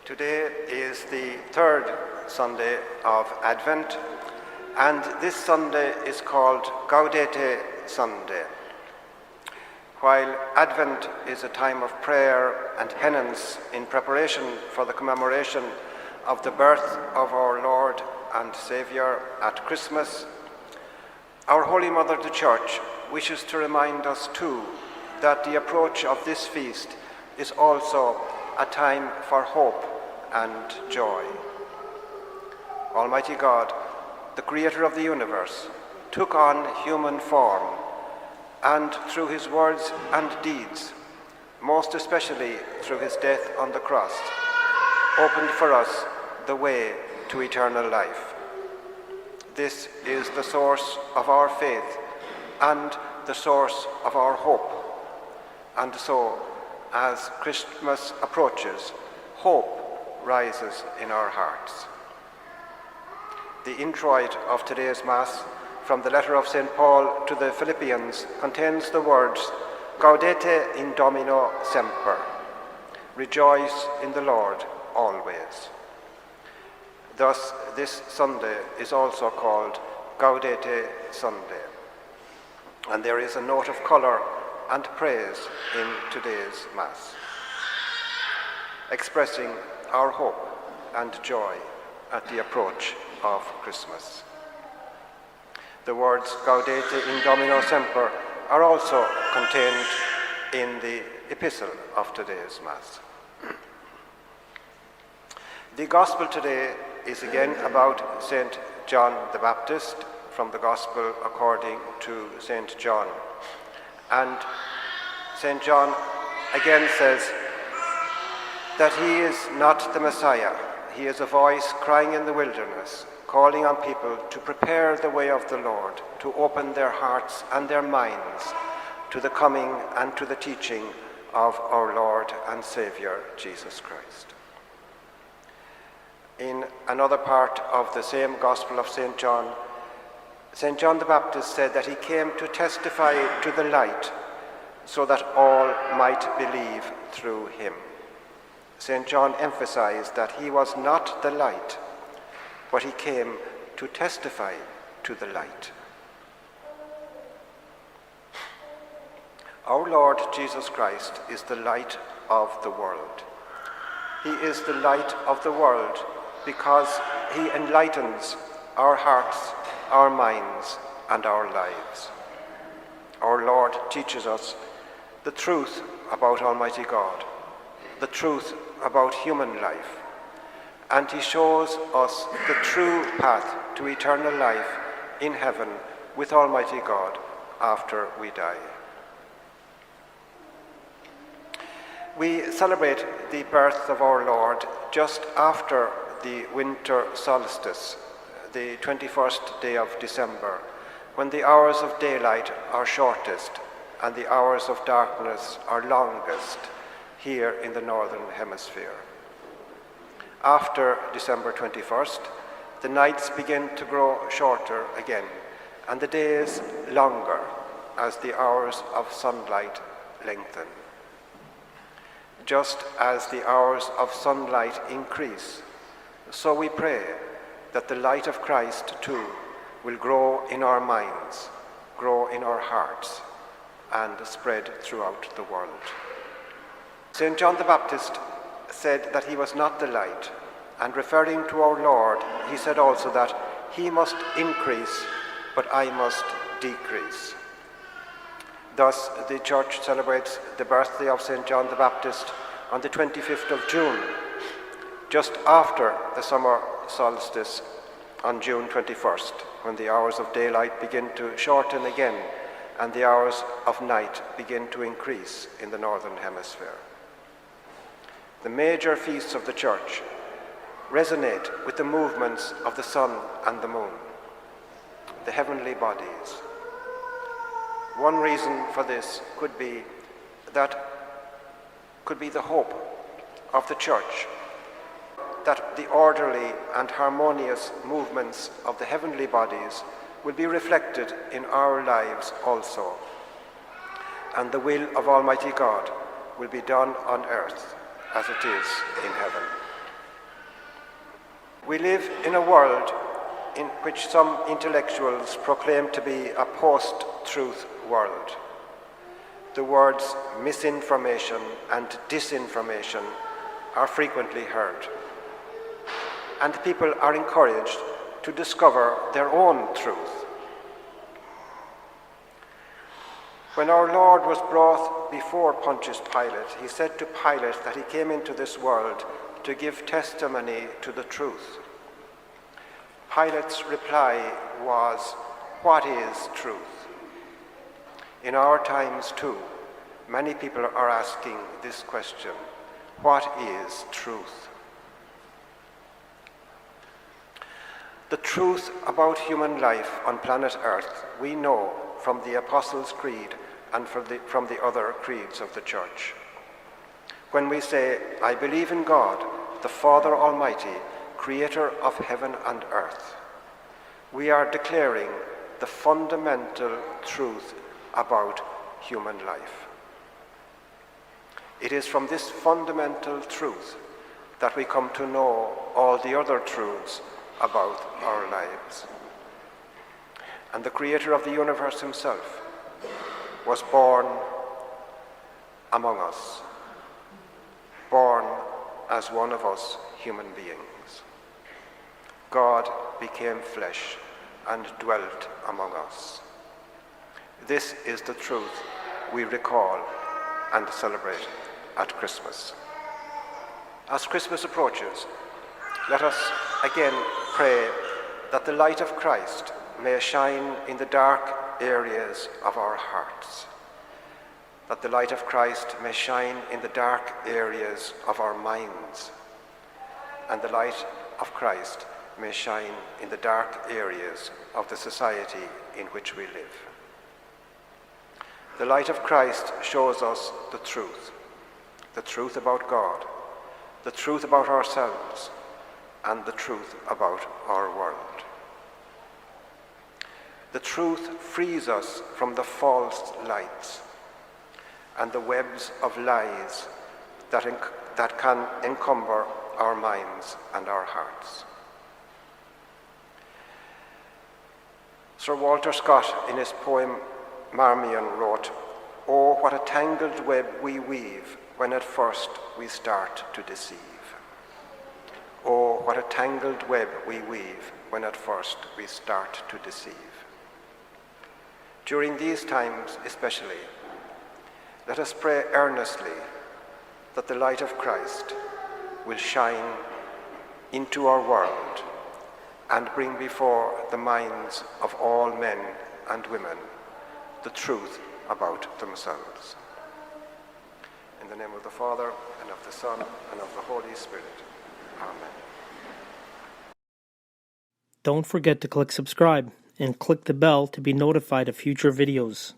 Today is the third Sunday of Advent, and this Sunday is called Gaudete Sunday. While Advent is a time of prayer and penance in preparation for the commemoration of the birth of our Lord and Saviour at Christmas, our Holy Mother the Church wishes to remind us too that the approach of this feast is also a time for hope and joy. Almighty God, the creator of the universe, took on human form and through his words and deeds, most especially through his death on the cross, opened for us the way to eternal life. This is the source of our faith and the source of our hope. And so, as Christmas approaches, hope rises in our hearts. The introit of today's Mass from the letter of St. Paul to the Philippians contains the words, Gaudete in Domino semper, rejoice in the Lord always. Thus, this Sunday is also called Gaudete Sunday, and there is a note of colour and praise in today's Mass, expressing our hope and joy at the approach of Christmas. The words Gaudete in Domino semper are also contained in the epistle of today's Mass. The Gospel today is again about St. John the Baptist from the Gospel according to St. John. And St. John again says that he is not the Messiah. He is a voice crying in the wilderness, calling on people to prepare the way of the Lord, to open their hearts and their minds to the coming and to the teaching of our Lord and Saviour, Jesus Christ. In another part of the same Gospel of St. John the Baptist said that he came to testify to the light so that all might believe through him. St. John emphasized that he was not the light, but he came to testify to the light. Our Lord Jesus Christ is the light of the world. He is the light of the world because he enlightens our hearts, our minds, and our lives. Our Lord teaches us the truth about Almighty God, the truth about human life, and he shows us the true path to eternal life in heaven with Almighty God after we die. We celebrate the birth of our Lord just after the winter solstice, the 21st day of December, when the hours of daylight are shortest and the hours of darkness are longest here in the Northern Hemisphere. After December 21st, the nights begin to grow shorter again and the days longer as the hours of sunlight lengthen. Just as the hours of sunlight increase, so we pray that the light of Christ too will grow in our minds, grow in our hearts, and spread throughout the world. St. John the Baptist said that he was not the light, and referring to our Lord, he said also that he must increase, but I must decrease. Thus, the Church celebrates the birthday of St. John the Baptist on the 25th of June, just after the summer solstice on June 21st, when the hours of daylight begin to shorten again and the hours of night begin to increase in the Northern Hemisphere. The major feasts of the Church resonate with the movements of the sun and the moon, the heavenly bodies. One reason for this could be the hope of the Church that the orderly and harmonious movements of the heavenly bodies will be reflected in our lives also, and the will of Almighty God will be done on earth as it is in heaven. We live in a world in which some intellectuals proclaim to be a post-truth world. The words misinformation and disinformation are frequently heard, and people are encouraged to discover their own truth. When our Lord was brought before Pontius Pilate, he said to Pilate that he came into this world to give testimony to the truth. Pilate's reply was, "What is truth?" In our times too, many people are asking this question: what is truth? The truth about human life on planet Earth we know from the Apostles' Creed and from the other creeds of the Church. When we say, "I believe in God, the Father Almighty, creator of heaven and earth," we are declaring the fundamental truth about human life. It is from this fundamental truth that we come to know all the other truths about our lives. And the creator of the universe himself was born among us, born as one of us human beings. God became flesh and dwelt among us. This is the truth we recall and celebrate at Christmas. As Christmas approaches, let us again pray that the light of Christ may shine in the dark areas of our hearts, that the light of Christ may shine in the dark areas of our minds, and the light of Christ may shine in the dark areas of the society in which we live. The light of Christ shows us the truth about God, the truth about ourselves, and the truth about our world. The truth frees us from the false lights and the webs of lies that can encumber our minds and our hearts. Sir Walter Scott, in his poem Marmion, wrote, "Oh, what a tangled web we weave when at first we start to deceive. Oh, what a tangled web we weave when at first we start to deceive." During these times especially, let us pray earnestly that the light of Christ will shine into our world and bring before the minds of all men and women the truth about themselves. In the name of the Father, and of the Son, and of the Holy Spirit. Amen. Don't forget to click subscribe and click the bell to be notified of future videos.